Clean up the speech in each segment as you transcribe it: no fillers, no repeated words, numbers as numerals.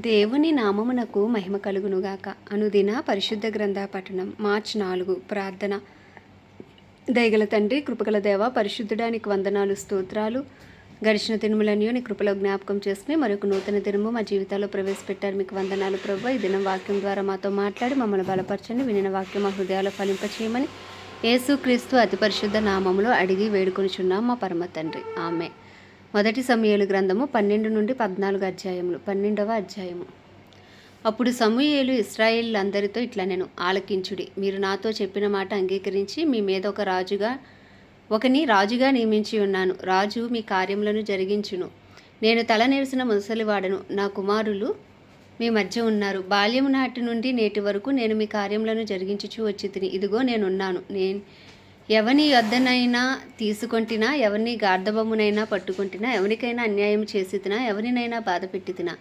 దేవుని నామమునకు మహిమ కలుగునుగాక. అనుదిన పరిశుద్ధ గ్రంథ పఠనం. మార్చి 4. ప్రార్థన. దయగల తండ్రి, కృపగల దేవ, పరిశుద్ధుడానికి వందనాలు, స్తోత్రాలు. గడిచిన దినములన్నీ నీ కృపలో జ్ఞాపకం చేసుకుని మరొక నూతన దినము మా జీవితాల్లో ప్రవేశపెట్టారు. మీకు వందనాలు ప్రభు. ఈ దినం వాక్యం ద్వారా మాతో మాట్లాడి మమ్మల్ని బలపరచండి. వినిన వాక్యం మా హృదయాలు ఫలింపచేయమని యేసుక్రీస్తు అతి పరిశుద్ధ నామములో అడిగి వేడుకొనిచున్నాం మా పరమ తండ్రి. ఆమె. మొదటి సమూయేలు గ్రంథము 12 నుండి 14 అధ్యాయములు. 12వ అధ్యాయము. అప్పుడు సమూయేలు ఇశ్రాయేలులందరితో ఇట్లా నేను ఆలకించుడి. మీరు నాతో చెప్పిన మాట అంగీకరించి మీ మీద ఒకని రాజుగా నియమించి ఉన్నాను. రాజు మీ కార్యములను జరిగించును. నేను తల నెరిసిన ముసలివాడను. నా కుమారులు మీ మధ్య ఉన్నారు. బాల్యము నాటి నుండి నేటి వరకు నేను మీ కార్యములను జరిగించుచూ వచ్చి తిని ఇదిగో నేనున్నాను. ఎవని యొద్దనైనా తీసుకొంటినా, ఎవరిని గార్ధబొమ్మునైనా పట్టుకొంటినా, ఎవరికైనా అన్యాయం చేసి తినా, ఎవరినైనా బాధ పెట్టి తినా,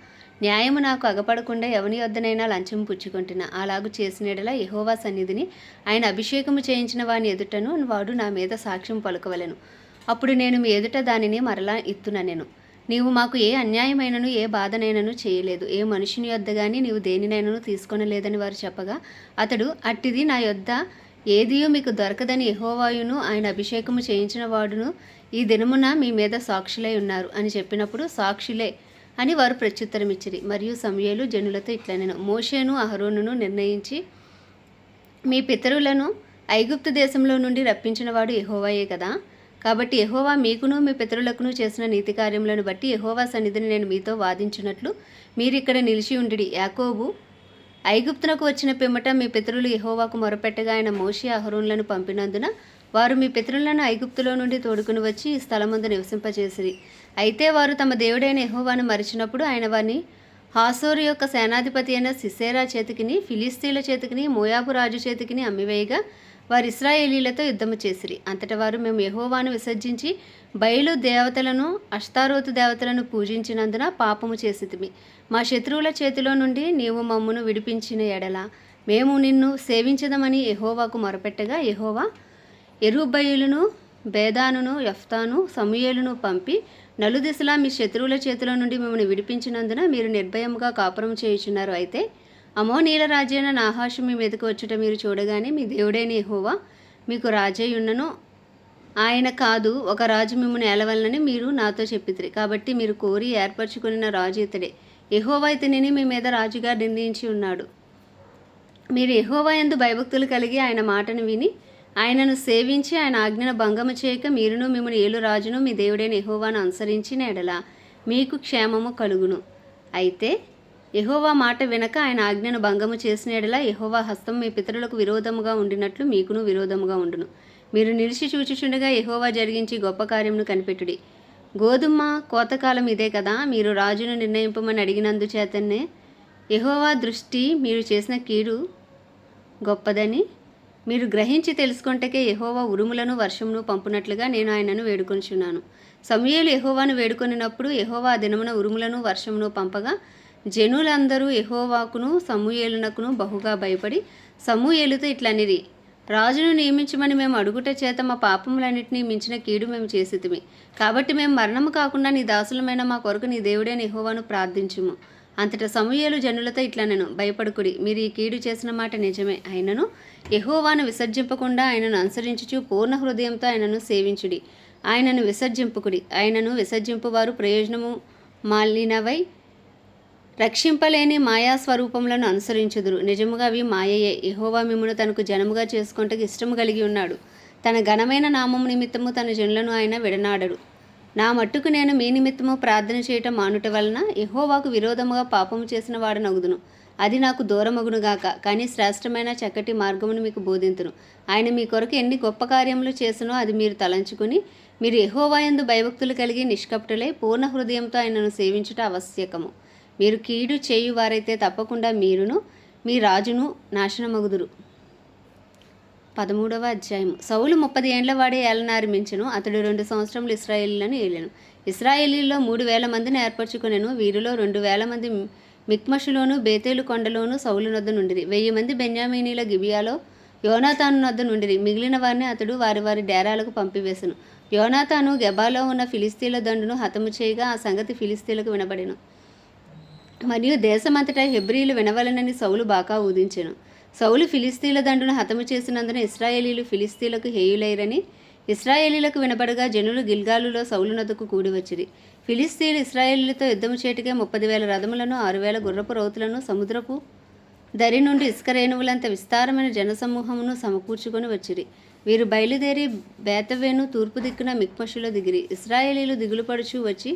న్యాయము నాకు అగపడకుండా ఎవని యొద్దనైనా లంచము పుచ్చుకొంటినా, అలాగు చేసినడలా యెహోవా సన్నిధిని ఆయన అభిషేకము చేయించిన వాని ఎదుటను వాడు నా మీద సాక్ష్యం పలుకవలెను. అప్పుడు నేను మీ ఎదుట దానిని మరలా ఇత్తుననెను. నీవు మాకు ఏ అన్యాయమైనను ఏ బాధనైనను చేయలేదు, ఏ మనుషుని యొద్ద గాని నీవు దేనినైనను తీసుకొనలేదని వారు చెప్పగా, అతడు అట్టిది నా యొద్ద ఏదియో మీకు దొరకదని యెహోవాయును ఆయన అభిషేకము చేయించిన వాడును ఈ దినమున మీ మీద సాక్షులై ఉన్నారు అని చెప్పినప్పుడు, సాక్షులే అని వారు ప్రత్యుత్తరమిచ్చిరి. మరియు సమూయేలు జనులతో ఇట్లనెను, మోషేను అహరోనును నిర్ణయించి మీ పితరులను ఐగుప్తు దేశంలో నుండి రప్పించిన వాడు యెహోవాయే కదా. కాబట్టి యెహోవా మీకును మీ పితరులకును చేసిన నీతి కార్యములను బట్టి యెహోవా సన్నిధిని నేను మీతో వాదించున్నట్లు మీరిక్కడ నిలిచి ఉండిడి. యాకోబు ఐగుప్తునకు వచ్చిన పిమ్మట మీ పితరులు యెహోవాకు మొరపెట్టగా ఆయన మోషే అహరోనులను పంపినందున వారు మీ పితరులను ఐగుప్తులో నుండి తోడుకుని వచ్చి ఈ స్థలమందు నివసింపచేసిరి. అయితే వారు తమ దేవుడైన యెహోవాను మరిచినప్పుడు ఆయన వారిని హాసోరు యొక్క సేనాధిపతి అయిన సిసేరా చేతికిని, ఫిలిస్తీన్ల చేతికిని, మోయాబు రాజు చేతికిని అమ్మివేయగా వారు ఇశ్రాయేలీలతో యుద్ధము చేసిరి. అంతటా వారు మేము యెహోవాను విసర్జించి బయలు దేవతలను, అష్తారోతు దేవతలను పూజించినందున పాపము చేసితిమి. మా శత్రువుల చేతిలో నుండి నీవు మమ్మును విడిపించిన ఎడల మేము నిన్ను సేవించదమని యెహోవాకు మొరపెట్టగా, యెహోవా యెరుబ్బయలును, బేదానును, యెఫ్తాను, సమూయేలును పంపి నలుదిశలా మీ శత్రువుల చేతిలో నుండి మిమ్మల్ని విడిపించినందున మీరు నిర్భయముగా కాపురం చేయుచున్నారు. అయితే అమోనీయుల రాజైన నాహాషు మీ మీదకు వచ్చుట మీరు చూడగానే మీ దేవుడైన యెహోవా మీకు రాజై ఉన్నను, ఆయన కాదు ఒక రాజు మిమ్మల్ని ఏలవలనని మీరు నాతో చెప్పితిరి. కాబట్టి మీరు కోరి ఏర్పరచుకున్న రాజు ఇతడే. యెహోవా ఇతనిని మీ మీద రాజుగా నిర్ణయించి ఉన్నాడు. మీరు యెహోవా యందు భయభక్తులు కలిగి ఆయన మాటను విని ఆయనను సేవించి ఆయన ఆజ్ఞను భంగము చేయక మీరును మిమ్మల్ని ఏలు రాజును మీ దేవుడైన యెహోవాను అనుసరించిన ఎడల మీకు క్షేమము కలుగును. అయితే యెహోవా మాట వినక ఆయన ఆజ్ఞను భంగము చేసిన ఎడల యెహోవా హస్తం మీ పితరులకు విరోధముగా ఉండినట్లు మీకును విరోధముగా ఉండును. మీరు నిలిచి చూచుచుండగా యెహోవా జరిగించి గొప్ప కార్యమును కనిపెట్టుడి. గోధుమ కోతకాలం ఇదే కదా. మీరు రాజును నిర్ణయింపమని అడిగినందుచేతనే యెహోవా దృష్టి మీరు చేసిన కీడు గొప్పదని మీరు గ్రహించి తెలుసుకొంటకే యెహోవా ఉరుములను వర్షమును పంపునట్లుగా నేను ఆయనను వేడుకొనిచున్నాను. సమూయేలు యెహోవాను వేడుకొనినప్పుడు యెహోవా ఆ దినమున ఉరుములను వర్షమును పంపగా జనులందరూ యెహోవాకును సమూయేలునకును బహుగా భయపడి సమూయేలుతో ఇట్లనిరి, రాజును నియమించమని మేము అడుగుట చేత మా పాపములన్నింటినీ మించిన కీడు మేము చేసితిమి. కాబట్టి మేము మరణము కాకుండా నీ దాసులమైన మా కొరకు నీ దేవుడైన యెహోవాను ప్రార్థించుము. అంతటా సమూయేలు జనులతో ఇట్లనెను, భయపడుకుడి. మీరు ఈ కీడు చేసిన మాట నిజమే. ఆయనను యెహోవాను విసర్జింపకుండా ఆయనను అనుసరించుచు పూర్ణ హృదయంతో ఆయనను సేవించుడి. ఆయనను విసర్జింపుకుడి. ఆయనను విసర్జింపువారు ప్రయోజనము మాలినవై రక్షింపలేని మాయా స్వరూపములను అనుసరించుదురు. నిజముగా అవి మాయయే. యెహోవా మిమ్మును తనకు జనముగా చేసుకొనుటకు ఇష్టము కలిగి ఉన్నాడు. తన ఘనమైన నామము నిమిత్తము తన జనులను ఆయన విడనాడడు. నా మట్టుకు నేను మీ నిమిత్తము ప్రార్థన చేయటం మానుట వలన యెహోవాకు విరోధముగా పాపము చేసిన వాడనగుదును. అది నాకు దూరమగునుగాక. కానీ శ్రేష్టమైన చక్కటి మార్గమును మీకు బోధింతును. ఆయన మీ కొరకు ఎన్ని గొప్ప కార్యములు చేసినో అది మీరు తలంచుకుని మీరు యెహోవా యందు భయభక్తులు కలిగి నిష్కపటులై పూర్ణ హృదయంతో ఆయనను సేవించుట ఆవశ్యకము. మీరు కీడు చేయువారైతే తప్పకుండా మీరును మీ రాజును నాశనమగుదురు. 13వ అధ్యాయం. సౌలు 30 ఏండ్ల వాడే ఏలనారంభించెను. అతడు 2 సంవత్సరములు ఇశ్రాయేలీయులను ఏలెను. ఇశ్రాయేలీయుల్లో 3,000 మందిని ఏర్పరచుకొనెను. వీరిలో 2,000 మంది మిక్మషులోను బేతేలు కొండలోను సౌలు నొద్ద నుండిరి. 1000 మంది బెన్యామీనీల గిబియాలో యోనాతాను నొద్ద నుండిరి. మిగిలిన వారిని అతడు వారి వారి డేరాలకు పంపివేసెను. యోనాతాను గెబాలో ఉన్న ఫిలిస్తీన్ల దండును హతము చేయగా ఆ సంగతి ఫిలిస్తీన్లకు వినబడెను. మరియు దేశమంతటా హెబ్రీలు వినవలనని సౌలు బాకా ఊదించెను. సౌలు ఫిలిస్తీన్ల దండును హతము చేసినందున ఇశ్రాయేలీలు ఫిలిస్తీన్లకు హేయులైరని ఇశ్రాయేలీలకు వినబడగా జనులు గిల్గాలులో సౌలు నద్దకు కూడివచ్చిరి. ఫిలిస్తీన్లు ఇశ్రాయేలీలతో యుద్ధము చేటికే 30,000 రథములను 6,000 గుర్రపు రౌతులను సముద్రపు దరి నుండి ఇసుక రేణువులంత విస్తారమైన జనసమూహమును సమకూర్చుకొని వచ్చిరి. వీరు బయలుదేరి బేతవేను తూర్పు దిక్కున మిక్మషులో దిగిరి. ఇశ్రాయేలీలు దిగులుపడుచు వచ్చి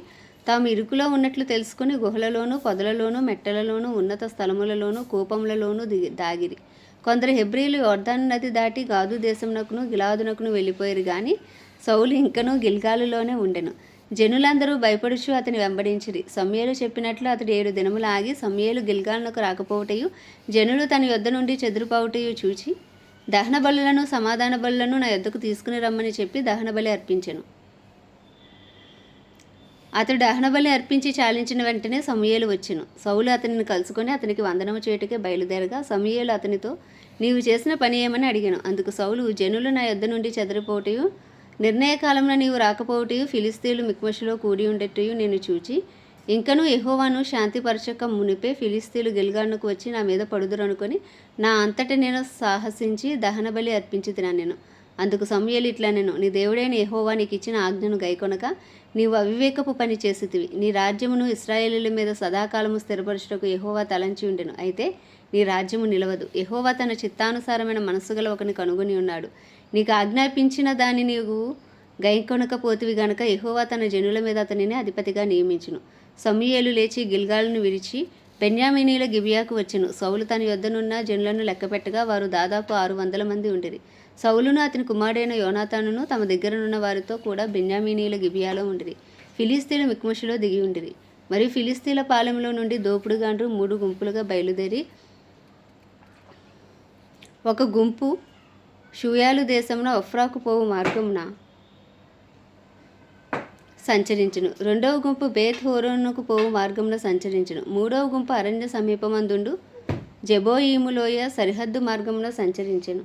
తాము ఇరుకులో ఉన్నట్లు తెలుసుకుని గుహలలోనూ పొదలలోనూ మెట్టలలోనూ ఉన్నత స్థలములలోనూ కూపములలోనూ దాగిరి. కొందరు హెబ్రీలు యోర్దాను నది దాటి గాదు దేశమునకును గిలాదునకును వెళ్ళిపోయారు గాని సౌలు ఇంకనూ గిల్గాలులోనే ఉండెను. జనులందరూ భయపడుచు అతని వెంబడించిరి. సమూయేలు చెప్పినట్లు అతడు 7 దినములు ఆగి సమూయేలు గిల్గాలునకు రాకపోవటయు జనులు తన యొద్ద నుండి చెదిరిపోవటయు చూచి దహన బలులను సమాధాన బలులను నా యొద్దకు తీసుకుని రమ్మని చెప్పి దహనబలి అర్పించెను. అతడు దహనబలి అర్పించి చాలించిన వెంటనే సమూయేలు వచ్చెను. సౌలు అతనిని కలుసుకొని అతనికి వందనము చేయుటకే బయలుదేరగా సమూయేలు అతనితో నీవు చేసిన పని ఏమని అడిగాను. అందుకు సౌలు జనులు నా యొద్ద నుండి చెదిరిపోవటయు నిర్ణయకాలంలో నీవు రాకపోవటయు ఫిలిస్తీన్లు మిక్మషులో కూడి ఉండేటయు నేను చూచి ఇంకనూ యెహోవాను శాంతిపరచక మునిపే ఫిలిస్తీన్లు గిల్గాలునకు వచ్చి నా మీద పడుదురు అనుకొని నా అంతట నేను సాహసించి దహనబలి అర్పించి తినను. అందుకు సమూయేలు ఇట్లా నేను నీ దేవుడైన యెహోవా నీకు ఇచ్చిన ఆజ్ఞను గైకొనక నీవు అవివేకపు పని చేసితివి. నీ రాజ్యమును ఇశ్రాయేలీల మీద సదాకాలము స్థిరపరచుటకు యెహోవా తలంచి ఉండెను. అయితే నీ రాజ్యము నిలవదు. యెహోవా తన చిత్తానుసారమైన మనస్సు గల ఒకని కనుగొని ఉన్నాడు. నీకు ఆజ్ఞాపించిన దాన్ని నీవు గైకొనకపోతివి గనుక యెహోవా తన జనుల మీద అతనిని అధిపతిగా నియమించును. సమూయేలు లేచి గిల్గాలును విడిచి బెన్యామీనీల గిబియాకు వచ్చెను. సౌలు తన యొద్దనున్న జనులను లెక్కపెట్టగా వారు దాదాపు 600 మంది ఉండిరి. సౌలును అతని కుమారుడైన యోనాతానును తమ దగ్గరనున్న వారితో కూడా బెన్యామీనీల గిబియాలో ఉండిరి. ఫిలిస్తీన్లు మిక్మషులో దిగి ఉండిరి. మరియు ఫిలిస్తీన్ల పాలెంలో నుండి దోపుడుగాండ్రు 3 గుంపులుగా బయలుదేరి ఒక గుంపు షూయాలు దేశమున ఒఫ్రాకు పోవు మార్గమున సంచరించును. 2వ గుంపు బేత్ హోరోనుకు పోవు మార్గమున సంచరించును. 3వ గుంపు అరణ్య సమీపమందుండు జెబోయీములోయ సరిహద్దు మార్గమున సంచరించెను.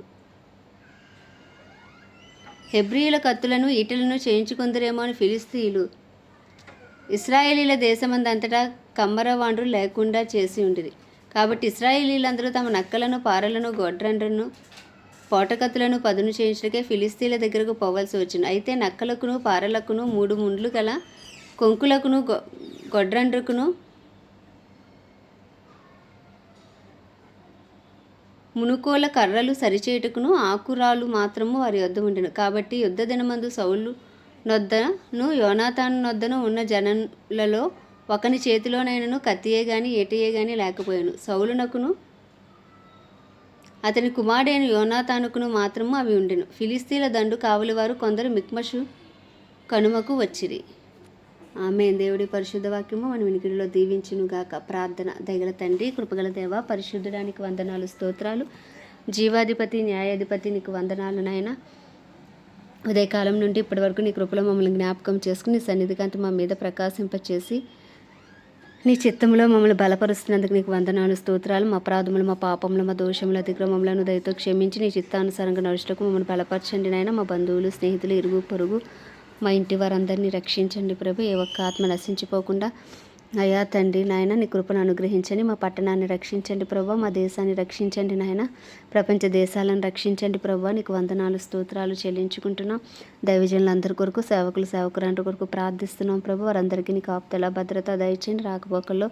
హెబ్రీయుల కత్తులను ఈటెలను చేయించుకుందరేమో అని ఫిలిస్తీయులు ఇశ్రాయేలీల దేశమందంతటా కమ్మరవాండ్రు లేకుండా చేసి ఉండిరి. కాబట్టి ఇశ్రాయేలీలందరూ తమ నక్కలను పారలను గొడ్రండ్రను పోటకత్తులను పదును చేయించడానికే ఫిలిస్తీన్ల దగ్గరకు పోవలసి వచ్చింది. అయితే నక్కలకును పారలకును 3 ముండ్లు గల కొంకులకును గొడ్రండ్రకును మునుకోల కర్రలు సరిచేయుటకును ఆకురాలు మాత్రము వారి యొద్ద ఉండెను. కాబట్టి యుద్ధ దినమందు సౌలు నొద్దను యోనాతాను నొద్దను ఉన్న జనులలో ఒకని చేతిలోనైనను కత్తియే గాని ఏటియే గాని లేకపోయాను. సౌలునకును అతని కుమారుడైన యోనాతానుకును మాత్రము అవి ఉండెను. ఫిలిస్తీన్ల దండు కావలివారు కొందరు మిక్మషు కనుమకు వచ్చిరి. ఆమేన్. దేవుడి పరిశుద్ధ వాక్యము మన వినికిడిలో దీవించునుగాక. ప్రార్థన. దయగల తండ్రి, కృపగల దేవ, పరిశుద్ధుడానికి వందనాలు, స్తోత్రాలు. జీవాధిపతి, న్యాయాధిపతి నీకు వందనాలు నాయన. ఉదయకాలం నుండి ఇప్పటి వరకు నీ కృపలో మమ్మల్ని జ్ఞాపకం చేసుకుని నీ సన్నిధికాంతి మా మీద ప్రకాశింపచేసి నీ చిత్తంలో మమ్మల్ని బలపరుస్తున్నందుకు నీకు వందనాలు, స్తోత్రాలు. మా అపరాధములు, మా పాపములు, మా దోషములు, అతిక్రమములను దయతో క్షమించి నీ చిత్తానుసారంగా నడుచుటకు మమ్మల్ని బలపరచండి నాయన. మా బంధువులు, స్నేహితులు, ఇరుగు పొరుగు, మా ఇంటి వారందరినీ రక్షించండి ప్రభు. ఏ ఒక్క ఆత్మ నశించిపోకుండా అయ్యా తండ్రి నాయన నీ కృపను అనుగ్రహించండి. మా పట్టణాన్ని రక్షించండి ప్రభు. మా దేశాన్ని రక్షించండి నాయన. ప్రపంచ దేశాలను రక్షించండి ప్రభు. నీకు వందనాలు, స్తోత్రాలు చెల్లించుకుంటున్నాం. దైవజనులందరి కొరకు, సేవకులు, సేవకురాంటి కొరకు ప్రార్థిస్తున్నాం ప్రభు. వారందరికీ నీ కాపుదల, భద్రత దయచేయండి. రాకపోకల్లో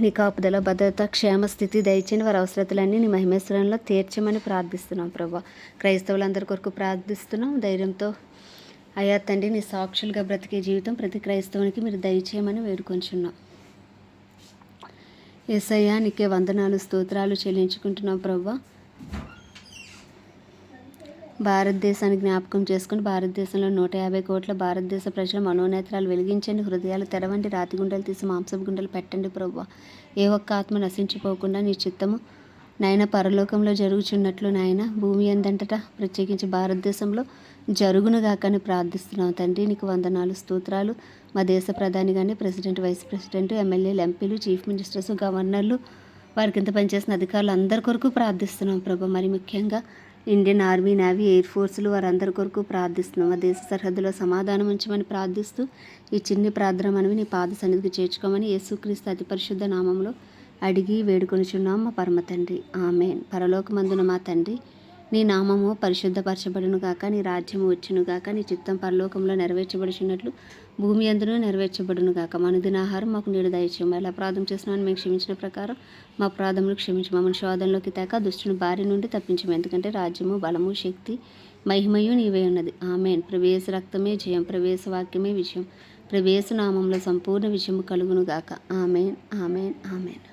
నీ కాపుదల, భద్రత, క్షేమస్థితి దయచేయండి. వారి అవసరతలన్నీ నీ మహిమేశ్వరంలో తీర్చమని ప్రార్థిస్తున్నాం ప్రభు. క్రైస్తవులందరి కొరకు ప్రార్థిస్తున్నాం. ధైర్యంతో అయ్యా తండ్రి నీ సాక్షులుగా బ్రతికే జీవితం ప్రతి క్రైస్తవునికి మీరు దయచేయమని వేడుకొంచున్నాం. యేసయ్యా నీకే వందనాలు, స్తోత్రాలు చెల్లించుకుంటున్నాం ప్రభు. భారతదేశాన్ని జ్ఞాపకం చేసుకుని భారతదేశంలో 150 కోట్ల భారతదేశ ప్రజల మనోనేత్రాలు వెలిగించండి. హృదయాలు తెరవండి. రాతి గుండెలు తీసి మాంసపు గుండెలు పెట్టండి ప్రభు. ఏ ఒక్క ఆత్మ నశించిపోకుండా నీ చిత్తము నాయన పరలోకంలో జరుగుచున్నట్లు నాయన భూమి అందంతటా ప్రత్యేకించి భారతదేశంలో జరుగునుగాకని ప్రార్థిస్తున్నాం తండ్రి. నీకు వందనాలు, స్తోత్రాలు. మా దేశ ప్రధాని కానీ ప్రెసిడెంట్, వైస్ ప్రెసిడెంట్, ఎమ్మెల్యేలు, ఎంపీలు, చీఫ్ మినిస్టర్స్, గవర్నర్లు, వారికి ఇంత పనిచేసిన అధికారులు అందరి కొరకు ప్రార్థిస్తున్నాం ప్రభు. మరి ముఖ్యంగా ఇండియన్ ఆర్మీ, నేవీ, ఎయిర్ ఫోర్సులు వారందరి కొరకు ప్రార్థిస్తున్నాం. ఆ దేశ సరిహద్దులో సమాధానం ఉంచమని ప్రార్థిస్తూ ఈ చిన్ని ప్రార్థన మనవి నీ పాద సన్నిధికి చేర్చుకోమని యేసుక్రీస్తు అతి పరిశుద్ధ నామంలో అడిగి వేడుకొనుచున్నాం మా పరమ తండ్రి. ఆమేన్. పరలోకమందున మా తండ్రి, నీ నామము పరిశుద్ధపరచబడును గాక, నీ రాజ్యము వచ్చును గాక, నీ చిత్తం పరలోకంలో నెరవేర్చబడుచున్నట్లు భూమి అందును నెరవేర్చబడును గాక. మా అనుదిన ఆహారం మాకు నేడు దయచేయము. ఎలా అపరాధం చేస్తున్నామని మేము క్షమించిన ప్రకారం మా అపరాధములు క్షమించు. మమ్మల్ని శోధనలోకి తేక దుష్టుని బారి నుండి తప్పించము. ఎందుకంటే రాజ్యము, బలము, శక్తి, మహిమయు నీవే ఉన్నది. ఆమేన్. ప్రవేశ రక్తమే జయం, ప్రవేశ వాక్యమే విజయం, ప్రవేశ నామంలో సంపూర్ణ విజయము కలుగును గాక. ఆమేన్, ఆమేన్, ఆమేన్.